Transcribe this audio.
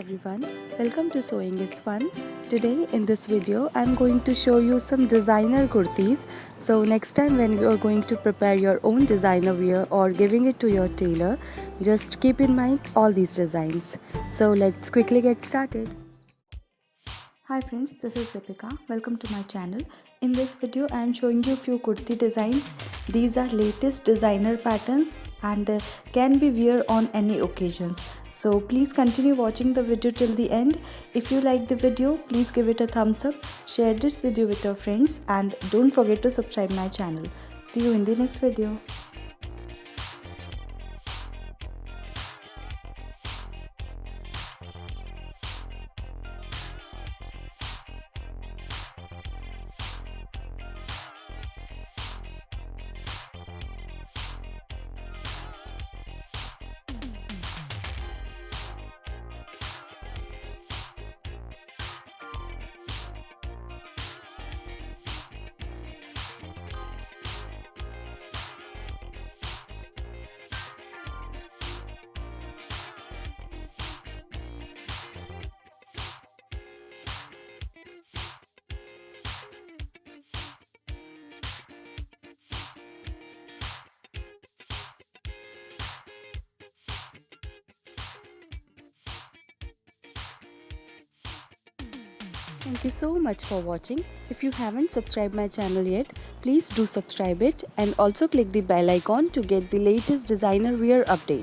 everyone, welcome to Sewing is Fun. Today in this video I'm going to show you some designer kurtis. So next time when you are going to prepare your own designer wear or giving it to your tailor, just keep in mind all these designs. So let's quickly get started. Hi friends, this is Deepika. Welcome to my channel. In this video I am showing you few kurti designs. These are latest designer patterns and can be wear on any occasions. So please continue watching the video till the end. If you like the video, please give it a thumbs up, share this video with your friends and don't forget to subscribe my channel. See you in the next video. Thank you so much for watching. If you haven't subscribed my channel yet, please do subscribe it and also click the bell icon to get the latest designer wear update.